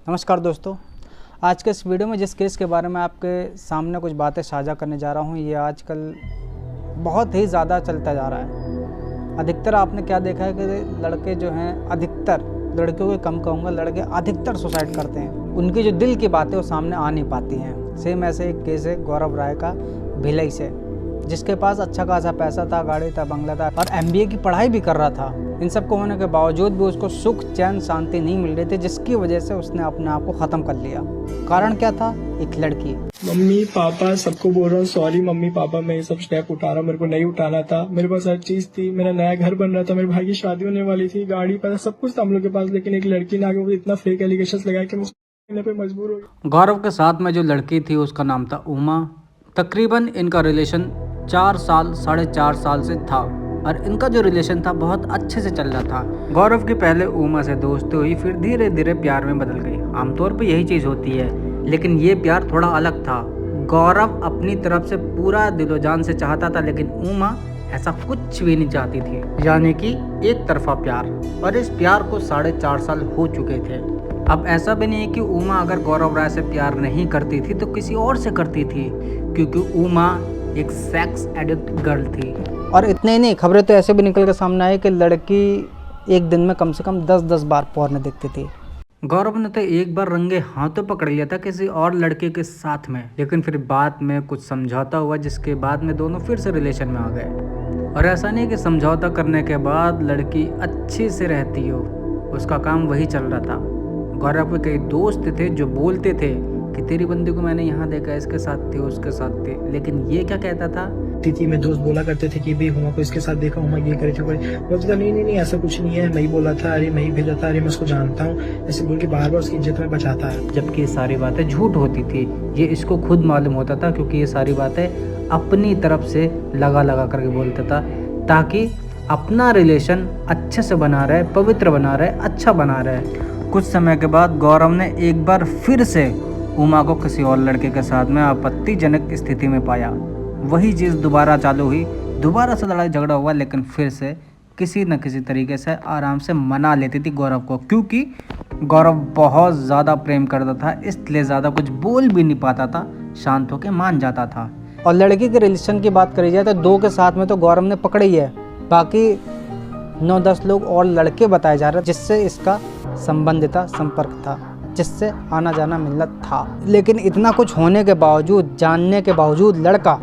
नमस्कार दोस्तों, आज के इस वीडियो में जिस केस के बारे में आपके सामने कुछ बातें साझा करने जा रहा हूँ, ये आजकल बहुत ही ज़्यादा चलता जा रहा है। अधिकतर आपने क्या देखा है कि लड़के जो हैं, अधिकतर लड़कियों के कम कहूँगा, लड़के अधिकतर सुसाइड करते हैं। उनकी जो दिल की बातें वो सामने आ नहीं पाती हैं। सेम ऐसे एक केस है गौरव राय का भिलाई से, जिसके पास अच्छा खासा पैसा था, गाड़ी था, बंगला था और MBA की पढ़ाई भी कर रहा था। इन सब को होने के बावजूद भी उसको सुख, चैन, शांति नहीं मिल रही थी, जिसकी वजह से उसने अपने आप को ख़त्म कर लिया। कारण क्या था? एक लड़की। मम्मी पापा सबको बोल रहा हूँ सॉरी मम्मी पापा, मैं ये सब स्टेप उठा रहा हूँ, मेरे को नहीं उठाना था। मेरे पास हर चीज थी, मेरा नया घर बन रहा था, मेरे भाई की शादी होने वाली थी, गाड़ी पैसा सब कुछ था हम लोग के पास, लेकिन एक लड़की ने आगे मुझे इतना फेक एलिगेशन लगाया कि मैं पे मजबूर हो गया। गौरव के साथ में जो लड़की थी उसका नाम था उमा। तकरीबन इनका रिलेशन 4 साल, 4.5 साल से था और इनका जो रिलेशन था बहुत अच्छे से चल रहा था। गौरव की पहले उमा से दोस्ती हुई, फिर धीरे धीरे प्यार में बदल गई। आमतौर पे यही चीज़ होती है, लेकिन ये प्यार थोड़ा अलग था। गौरव अपनी तरफ से पूरा दिलो जान से चाहता था, लेकिन उमा ऐसा कुछ भी नहीं चाहती थी, यानी कि एक तरफा प्यार। और इस प्यार को 4.5 साल हो चुके थे। अब ऐसा भी नहीं है कि उमा अगर गौरव राय से प्यार नहीं करती थी तो किसी और से करती थी, क्योंकि उमा एक सेक्स एडिक्ट गर्ल थी। और इतने ही नहीं, खबरें तो ऐसे भी निकल के सामने आई कि लड़की एक दिन में कम से कम 10-10 बार पोर्न देखती थी। गौरव ने तो एक बार रंगे हाथों पकड़ लिया था किसी और लड़के के साथ में, लेकिन फिर बाद में कुछ समझौता हुआ, जिसके बाद में दोनों फिर से रिलेशन में आ गए। और ऐसा नहीं कि समझौता करने के बाद लड़की अच्छी से रहती हो, उसका काम वही चल रहा था। गौरव के कई दोस्त थे जो बोलते थे कि तेरी बंदी को मैंने यहाँ देखा, इसके साथ थी, उसके साथ थी, लेकिन ये क्या कहता था? थी मैं दोस्त बोला करते थे कि भाई हुमा को इसके साथ देखा, हुमा ये करे थे, बोलता था नहीं ऐसा कुछ नहीं है, मैं ही बोला था, अरे मैं ही भेजा था, अरे मैं उसको जानता हूँ, ऐसे बोल के बार बार उसकी इज्जत में बचाता है। जबकि ये सारी बातें झूठ होती थी, ये इसको खुद मालूम होता था, क्योंकि ये सारी बातें अपनी तरफ से लगा करके बोलता था, ताकि अपना रिलेशन अच्छे से बना रहे, पवित्र बना रहे, अच्छा बना रहे। कुछ समय के बाद गौरव ने एक बार फिर से उमा को किसी और लड़के के साथ में आपत्तिजनक स्थिति में पाया। वही चीज़ दोबारा चालू हुई, दोबारा से लड़ाई झगड़ा हुआ, लेकिन फिर से किसी न किसी तरीके से आराम से मना लेती थी गौरव को, क्योंकि गौरव बहुत ज़्यादा प्रेम करता था, इसलिए ज़्यादा कुछ बोल भी नहीं पाता था, शांत होकर मान जाता था। और लड़की के रिलेशन की बात करी जाए तो 2 के साथ में तो गौरव ने पकड़ी है, बाकी 9-10 लोग और लड़के बताए जा रहे हैं जिससे इसका संबंध था, संपर्क था, जिससे आना जाना मिलना था। लेकिन इतना कुछ होने के बावजूद, जानने के बावजूद, लड़का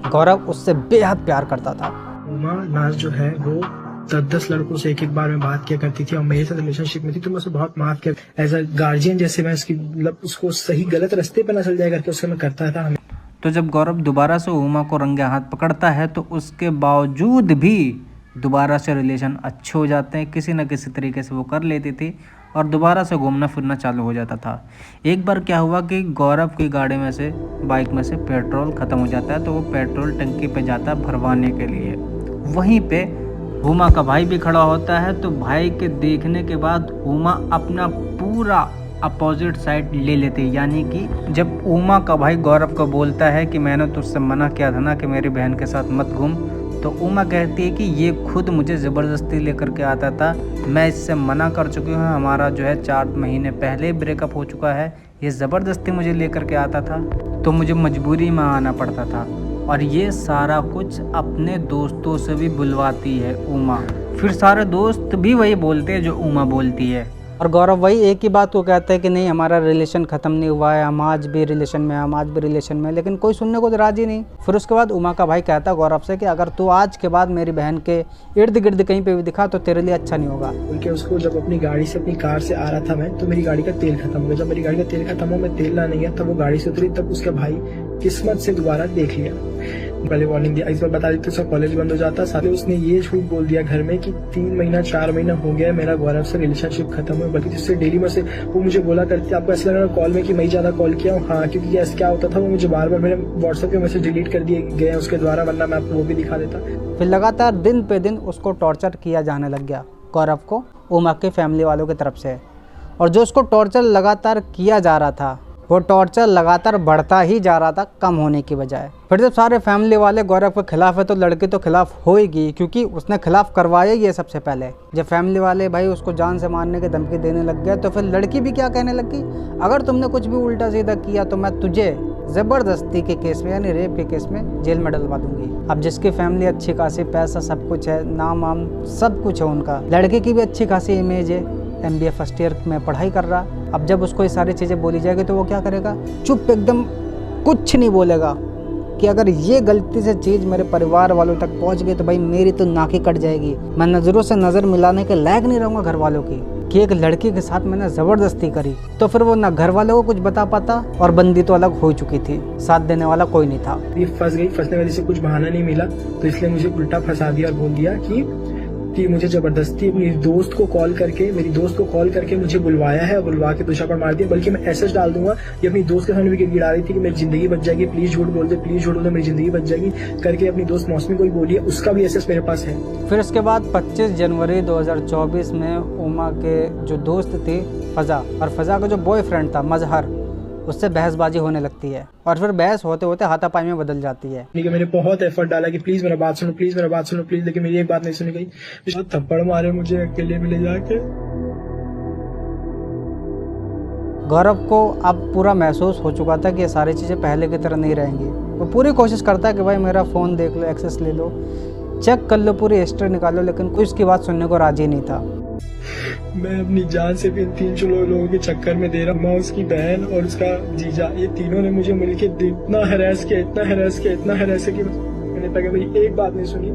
गौरव उससे बेहद प्यार करता था। उमा नाज जो है वो 10-10 लड़कों से एक बार में बात किया करती थी और मेरे साथ रिलेशनशिप में थी, तो मैं उसे बहुत माफ किया। एज अ गार्जियन जैसे मैं उसकी उसको सही गलत रास्ते पे ना चल जाए करके उससे मैं करता था। तो जब गौरव दोबारा से उमा को रंगे हाथ पकड़ता है तो उसके बावजूद भी दोबारा से रिलेशन अच्छे हो जाते हैं, किसी न किसी तरीके से वो कर लेती थी और दोबारा से घूमना फिरना चालू हो जाता था। एक बार क्या हुआ कि गौरव की गाड़ी में से, बाइक में से पेट्रोल ख़त्म हो जाता है, तो वो पेट्रोल टंकी पे जाता है भरवाने के लिए। वहीं पे उमा का भाई भी खड़ा होता है, तो भाई के देखने के बाद उमा अपना पूरा अपोजिट साइड ले लेते हैं। यानी कि जब उमा का भाई गौरव को बोलता है कि मैंने तुझसे मना किया था ना कि मेरी बहन के साथ मत घूम, तो उमा कहती है कि ये खुद मुझे ज़बरदस्ती लेकर के आता था, मैं इससे मना कर चुकी हूँ, हमारा जो है 4 महीने पहले ब्रेकअप हो चुका है, ये ज़बरदस्ती मुझे लेकर के आता था, तो मुझे मजबूरी में आना पड़ता था। और ये सारा कुछ अपने दोस्तों से भी बुलवाती है उमा, फिर सारे दोस्त भी वही बोलते हैं जो उमा बोलती है। और गौरव वही एक ही बात को कहता है कि नहीं, हमारा रिलेशन ख़त्म नहीं हुआ है, हम आज भी रिलेशन में, हम आज भी रिलेशन में, लेकिन कोई सुनने को तो राजी नहीं। फिर उसके बाद उमा का भाई कहता है गौरव से कि अगर तू आज के बाद मेरी बहन के इर्द गिर्द कहीं पे भी दिखा तो तेरे लिए अच्छा नहीं होगा। उनके उसको जब अपनी गाड़ी से, अपनी कार से आ रहा था मैं, तो मेरी गाड़ी का तेल खत्म हो गया। जब मेरी गाड़ी का तेल खत्म हो, मैं तेल लाने गया, तब वो गाड़ी से उतरी, तब उसका भाई किस्मत से दोबारा देख लिया। पहले वार्निंग दिया, इस बार बता दी तो उसका कॉलेज बंद हो जाता। साथ ही उसने ये झूठ बोल दिया घर में कि 3 महीना 4 महीना हो गया मेरा गौरव से रिलेशनशिप खत्म हुआ, बल्कि जिससे डेली में से वो मुझे बोला करती, आपको ऐसा लग रहा कॉल में कि मैं ज्यादा कॉल किया हूँ? हाँ, क्योंकि ऐसा क्या होता था, वो मुझे बार बार मेरे व्हाट्सएप पे मैसेज डिलीट कर दिए गए उसके द्वारा, वरना मैं आपको वो भी दिखा देता। फिर लगातार दिन पे दिन उसको टॉर्चर किया जाने लग गया गौरव को, उमा के फैमिली वालों की तरफ से। और जो उसको टॉर्चर लगातार किया जा रहा था, वो टॉर्चर लगातार बढ़ता ही जा रहा था, कम होने की बजाय। फिर जब सारे फैमिली वाले गौरव के खिलाफ है तो लड़की तो खिलाफ होएगी, क्योंकि उसने खिलाफ करवाया ही है सबसे पहले। जब फैमिली वाले भाई उसको जान से मारने की धमकी देने लग गए तो फिर लड़की भी क्या कहने लगी, अगर तुमने कुछ भी उल्टा सीधा किया तो मैं तुझे ज़बरदस्ती के केस में यानी रेप के केस में जेल में डलवा दूंगी। अब जिसकी फैमिली अच्छी खासी, पैसा सब कुछ है, नाम वाम सब कुछ है उनका, लड़के की भी अच्छी खासी इमेज है, MBA फर्स्ट ईयर में पढ़ाई कर रहा। अब जब उसको ये सारी चीज़ें बोली जाएगी तो वो क्या करेगा, चुप एकदम कुछ नहीं बोलेगा कि अगर ये गलती से चीज़ मेरे परिवार वालों तक पहुंच गई तो भाई मेरी तो नाकी कट जाएगी। मैं नज़रों से नज़र मिलाने के लायक नहीं रहूँगा घर वालों की कि एक लड़की के साथ मैंने ज़बरदस्ती करी। तो फिर वो ना घर वालों को कुछ बता पाता और बंदी तो अलग हो चुकी थी, साथ देने वाला कोई नहीं था। ये फंस गई, फंसने वाली से कुछ बहाना नहीं मिला तो इसलिए मुझे उल्टा फंसा दिया और बोल दिया कि मुझे जबरदस्ती मेरी दोस्त को कॉल करके मुझे बुलवाया है और बुलवा के दूसरा पर मार दिया। बल्कि मैं ऐसा डाल दूंगा, ये अपनी दोस्त के सामने भी गिरा रही थी कि मेरी जिंदगी बच जाएगी, प्लीज झूठ बोल दे, मेरी जिंदगी बच जाएगी करके अपनी दोस्त मौसमी को ही बोली है, उसका भी एसेस मेरे पास है। फिर उसके बाद 25 जनवरी 2024 में उमा के जो दोस्त थे फजा और फजा का जो बॉयफ्रेंड था मजहर, उससे बहसबाजी होने लगती है और फिर बहस होते होते हाथापाई में बदल जाती है। मैंने बहुत एफर्ट डाला कि प्लीज मेरा बात सुनो, प्लीज, लेकिन मेरी एक बात नहीं सुनी गई। थप्पड़ मारे मुझे अकेले में ले जाके। गौरव को अब पूरा महसूस हो चुका था कि ये सारी चीज़ें पहले की तरह नहीं रहेंगी। वो पूरी कोशिश करता है कि भाई मेरा फ़ोन देख लो, एक्सेस ले लो, चेक कर लो, पूरी हिस्ट्री निकालो, लेकिन कोई उसकी बात सुनने को राजी नहीं था। मैं अपनी जान से भी इन 3 लोगों के चक्कर में दे रहा हूँ। माँ, उसकी बहन और उसका जीजा, ये तीनों ने मुझे मिलके इतना हैरेस किया कि मैंने तक मेरी एक बात नहीं सुनी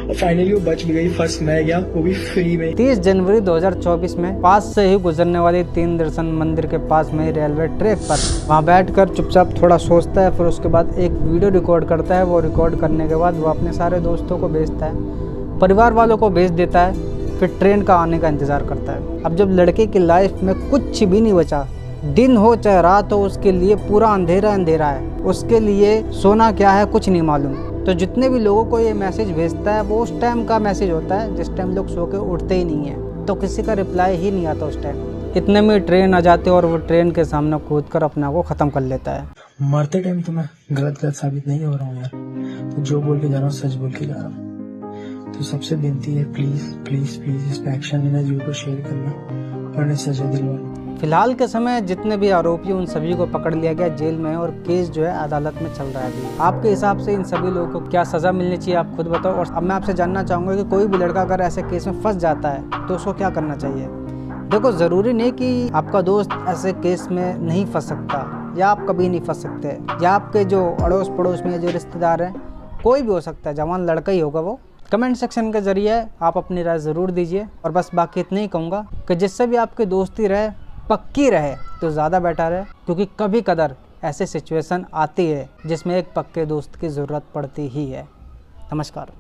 और फाइनली वो बच भी गई। फर्स्ट मैं गया, वो भी फ्री में। 30 जनवरी 2024 में पास से ही गुजरने वाली 3 दर्शन मंदिर के पास में रेलवे ट्रैक पर वहाँ बैठकर चुपचाप थोड़ा सोचता है। फिर उसके बाद एक वीडियो रिकॉर्ड करता है। वो रिकॉर्ड करने के बाद वो अपने सारे दोस्तों को भेजता है, परिवार वालों को भेज देता है, फिर ट्रेन का आने का इंतज़ार करता है। अब जब लड़के की लाइफ में कुछ भी नहीं बचा, दिन हो चाहे रात हो, उसके लिए पूरा अंधेरा है। उसके लिए सोना क्या है कुछ नहीं मालूम। तो जितने भी लोगों को ये मैसेज भेजता है वो उस टाइम का मैसेज होता है जिस टाइम लोग सो के उठते ही नहीं है, तो किसी का रिप्लाई ही नहीं आता उस टाइम। इतने में ट्रेन आ जाती है और वो ट्रेन के सामने कूद कर अपने आप को ख़त्म कर लेता है। मरते टाइम तो मैं गलत साबित नहीं हो रहा हूँ यार, तो जो बोल के जा रहा हूँ सच बोल के जा रहा हूँ। तो सबसे विनती है, प्लीज इस पे एक्शन लेना, वीडियो को शेयर करना और इन्हें सजा दिलवाना। फिलहाल के समय जितने भी आरोपी उन सभी को पकड़ लिया गया जेल में और केस जो है अदालत में चल रहा है अभी। आपके हिसाब से इन सभी लोगों को क्या सज़ा मिलनी चाहिए, आप खुद बताओ। और अब मैं आपसे जानना चाहूँगा कि कोई भी लड़का अगर ऐसे केस में फंस जाता है तो उसको क्या करना चाहिए। देखो, ज़रूरी नहीं कि आपका दोस्त ऐसे केस में नहीं फंस सकता या आप कभी नहीं फंस सकते, या आपके जो अड़ोस पड़ोस में जो रिश्तेदार हैं कोई भी हो सकता है, जवान लड़का ही होगा वो। कमेंट सेक्शन के ज़रिए आप अपनी राय ज़रूर दीजिए। और बस बाकी इतना ही कहूँगा कि जिससे भी आपकी दोस्ती रहे, पक्की रहे तो ज़्यादा बेटर है, क्योंकि कभी कदर ऐसे सिचुएशन आती है जिसमें एक पक्के दोस्त की ज़रूरत पड़ती ही है। नमस्कार।